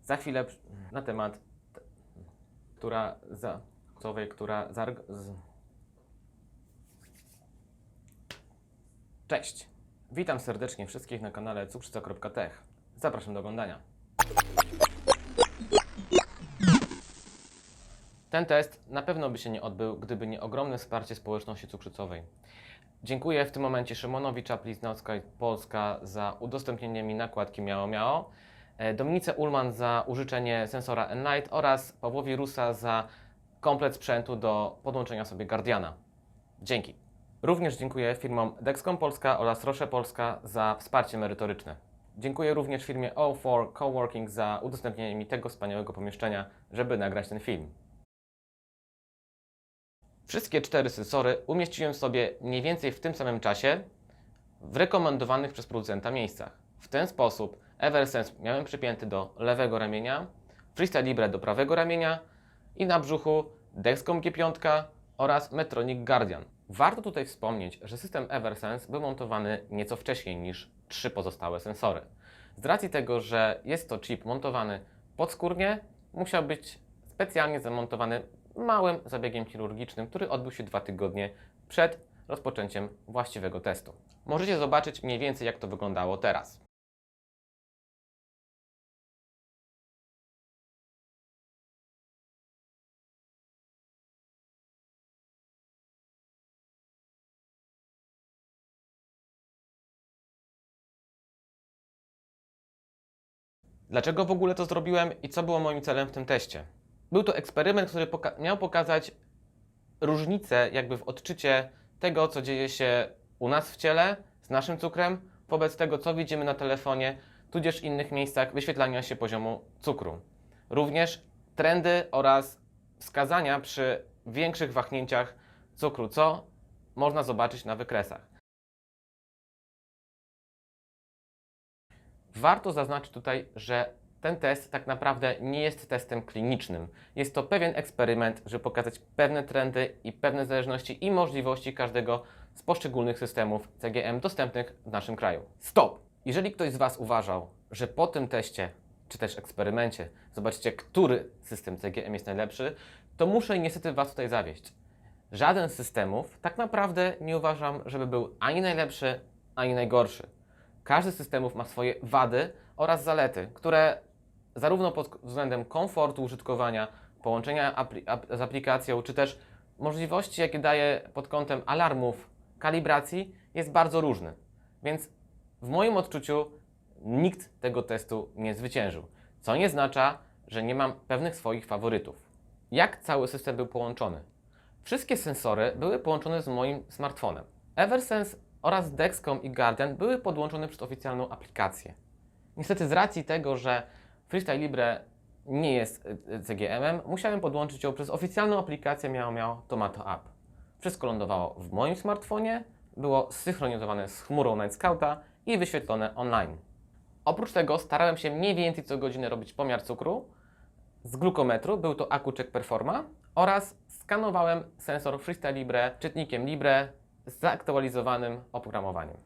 Za chwilę na temat, Cześć! Witam serdecznie wszystkich na kanale cukrzyca.tech. Zapraszam do oglądania. Ten test na pewno by się nie odbył, gdyby nie ogromne wsparcie społeczności cukrzycowej. Dziękuję w tym momencie Szymonowi Czapli-Znocka Polska za udostępnienie mi nakładki Miało Miało, Dominice Ullman za użyczenie sensora Enlight oraz Pawłowi Rusa za komplet sprzętu do podłączenia sobie Guardiana. Dzięki. Również dziękuję firmom Dexcom Polska oraz Roche Polska za wsparcie merytoryczne. Dziękuję również firmie O4 Coworking za udostępnienie mi tego wspaniałego pomieszczenia, żeby nagrać ten film. Wszystkie 4 sensory umieściłem sobie mniej więcej w tym samym czasie w rekomendowanych przez producenta miejscach. W ten sposób Eversense miałem przypięty do lewego ramienia, Freestyle Libre do prawego ramienia i na brzuchu Dexcom G5 oraz Medtronic Guardian. Warto tutaj wspomnieć, że system Eversense był montowany nieco wcześniej niż 3 pozostałe sensory. Z racji tego, że jest to chip montowany podskórnie, musiał być specjalnie zamontowany małym zabiegiem chirurgicznym, który odbył się 2 tygodnie przed rozpoczęciem właściwego testu. Możecie zobaczyć mniej więcej, jak to wyglądało teraz. Dlaczego w ogóle to zrobiłem i co było moim celem w tym teście? Był to eksperyment, który miał pokazać różnicę jakby w odczycie tego, co dzieje się u nas w ciele z naszym cukrem wobec tego, co widzimy na telefonie, tudzież innych miejscach wyświetlania się poziomu cukru. Również trendy oraz wskazania przy większych wahnięciach cukru, co można zobaczyć na wykresach. Warto zaznaczyć tutaj, że ten test tak naprawdę nie jest testem klinicznym. Jest to pewien eksperyment, żeby pokazać pewne trendy i pewne zależności i możliwości każdego z poszczególnych systemów CGM dostępnych w naszym kraju. Stop! Jeżeli ktoś z Was uważał, że po tym teście, czy też eksperymencie, zobaczycie, który system CGM jest najlepszy, to muszę niestety Was tutaj zawieść. Żaden z systemów tak naprawdę nie uważam, żeby był ani najlepszy, ani najgorszy. Każdy z systemów ma swoje wady oraz zalety, które zarówno pod względem komfortu użytkowania, połączenia z aplikacją, czy też możliwości, jakie daje pod kątem alarmów, kalibracji, jest bardzo różny. Więc w moim odczuciu nikt tego testu nie zwyciężył, co nie oznacza, że nie mam pewnych swoich faworytów. Jak cały system był połączony? Wszystkie sensory były połączone z moim smartfonem. Eversense oraz Dexcom i Guardian były podłączone przez oficjalną aplikację. Niestety z racji tego, że Freestyle Libre nie jest CGM-em, musiałem podłączyć ją przez oficjalną aplikację Miało Tomato App. Wszystko lądowało w moim smartfonie, było zsynchronizowane z chmurą Night Scouta i wyświetlone online. Oprócz tego starałem się mniej więcej co godzinę robić pomiar cukru z glukometru, był to AccuCheck Performa, oraz skanowałem sensor Freestyle Libre czytnikiem Libre z zaktualizowanym oprogramowaniem.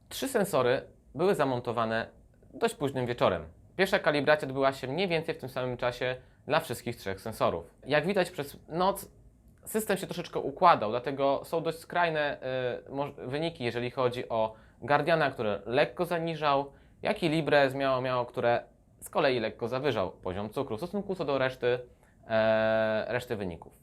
3 sensory były zamontowane dość późnym wieczorem. Pierwsza kalibracja odbyła się mniej więcej w tym samym czasie dla wszystkich 3 sensorów. Jak widać, przez noc system się troszeczkę układał, dlatego są dość skrajne wyniki, jeżeli chodzi o Guardiana, który lekko zaniżał, jak i Libre z Miało, które z kolei lekko zawyżał poziom cukru w stosunku co do reszty wyników.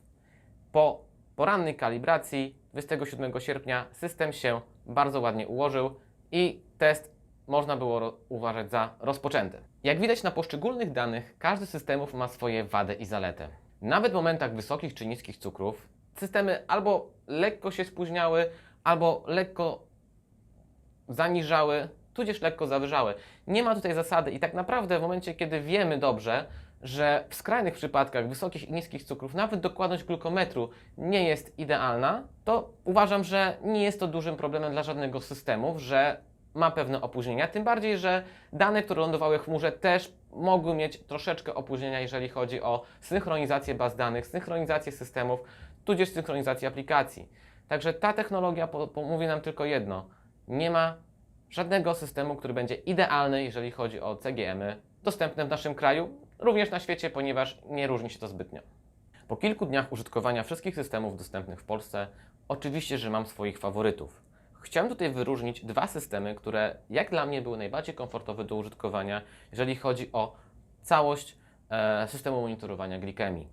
Po porannej kalibracji 27 sierpnia system się bardzo ładnie ułożył i test można było uważać za rozpoczęty. Jak widać na poszczególnych danych, każdy z systemów ma swoje wady i zalety. Nawet w momentach wysokich czy niskich cukrów systemy albo lekko się spóźniały, albo lekko zaniżały, tudzież lekko zawyżały. Nie ma tutaj zasady i tak naprawdę w momencie, kiedy wiemy dobrze, że w skrajnych przypadkach wysokich i niskich cukrów nawet dokładność glukometru nie jest idealna, to uważam, że nie jest to dużym problemem dla żadnego z systemów, że ma pewne opóźnienia, tym bardziej, że dane, które lądowały w chmurze, też mogły mieć troszeczkę opóźnienia, jeżeli chodzi o synchronizację baz danych, synchronizację systemów, tudzież synchronizację aplikacji. Także ta technologia mówi nam tylko jedno: nie ma żadnego systemu, który będzie idealny, jeżeli chodzi o CGM-y, dostępne w naszym kraju, również na świecie, ponieważ nie różni się to zbytnio. Po kilku dniach użytkowania wszystkich systemów dostępnych w Polsce, oczywiście, że mam swoich faworytów. Chciałem tutaj wyróżnić dwa systemy, które jak dla mnie były najbardziej komfortowe do użytkowania, jeżeli chodzi o całość systemu monitorowania glikemii.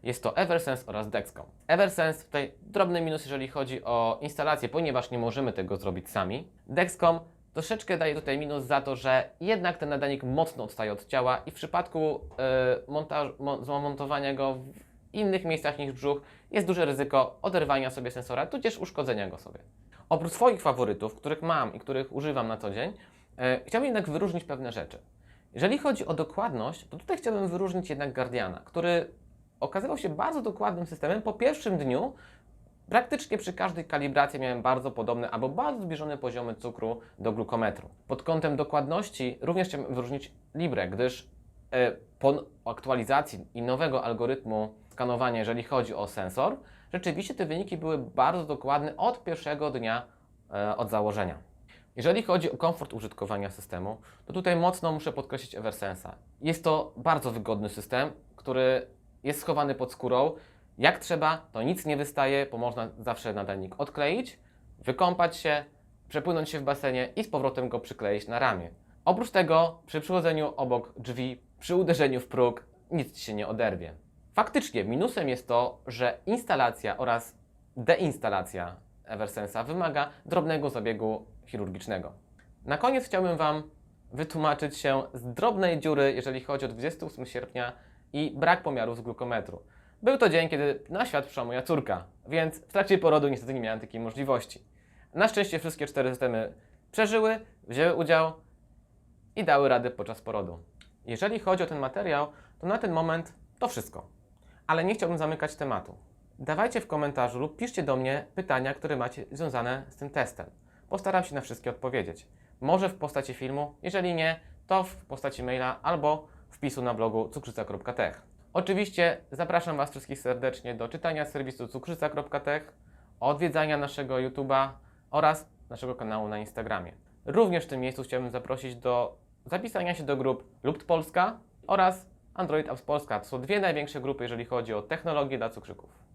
Jest to Eversense oraz Dexcom. Eversense tutaj drobny minus, jeżeli chodzi o instalację, ponieważ nie możemy tego zrobić sami. Dexcom troszeczkę daje tutaj minus za to, że jednak ten nadajnik mocno odstaje od ciała i w przypadku zamontowania go w innych miejscach niż brzuch jest duże ryzyko oderwania sobie sensora, tudzież uszkodzenia go sobie. Oprócz swoich faworytów, których mam i których używam na co dzień, chciałbym jednak wyróżnić pewne rzeczy. Jeżeli chodzi o dokładność, to tutaj chciałbym wyróżnić jednak Guardiana, który okazywał się bardzo dokładnym systemem. Po pierwszym dniu praktycznie przy każdej kalibracji miałem bardzo podobne albo bardzo zbliżone poziomy cukru do glukometru. Pod kątem dokładności również chciałbym wyróżnić Libre, gdyż po aktualizacji i nowego algorytmu skanowania, jeżeli chodzi o sensor, rzeczywiście te wyniki były bardzo dokładne od pierwszego dnia od założenia. Jeżeli chodzi o komfort użytkowania systemu, to tutaj mocno muszę podkreślić Eversense'a. Jest to bardzo wygodny system, który jest schowany pod skórą. Jak trzeba, to nic nie wystaje, bo można zawsze nadajnik odkleić, wykąpać się, przepłynąć się w basenie i z powrotem go przykleić na ramię. Oprócz tego, przy przychodzeniu obok drzwi, przy uderzeniu w próg, nic Ci się nie oderwie. Faktycznie minusem jest to, że instalacja oraz deinstalacja Eversense'a wymaga drobnego zabiegu chirurgicznego. Na koniec chciałbym Wam wytłumaczyć się z drobnej dziury, jeżeli chodzi o 28 sierpnia i brak pomiarów z glukometru. Był to dzień, kiedy na świat przyszła moja córka, więc w trakcie porodu niestety nie miałem takiej możliwości. Na szczęście wszystkie 4 systemy przeżyły, wzięły udział i dały radę podczas porodu. Jeżeli chodzi o ten materiał, to na ten moment to wszystko. Ale nie chciałbym zamykać tematu. Dawajcie w komentarzu lub piszcie do mnie pytania, które macie związane z tym testem. Postaram się na wszystkie odpowiedzieć. Może w postaci filmu, jeżeli nie, to w postaci maila albo wpisu na blogu cukrzyca.tech. Oczywiście zapraszam Was wszystkich serdecznie do czytania serwisu cukrzyca.tech, odwiedzania naszego YouTube'a oraz naszego kanału na Instagramie. Również w tym miejscu chciałbym zaprosić do zapisania się do grup LUBT Polska oraz Android Apps Polska. To są dwie największe grupy, jeżeli chodzi o technologię dla cukrzyków.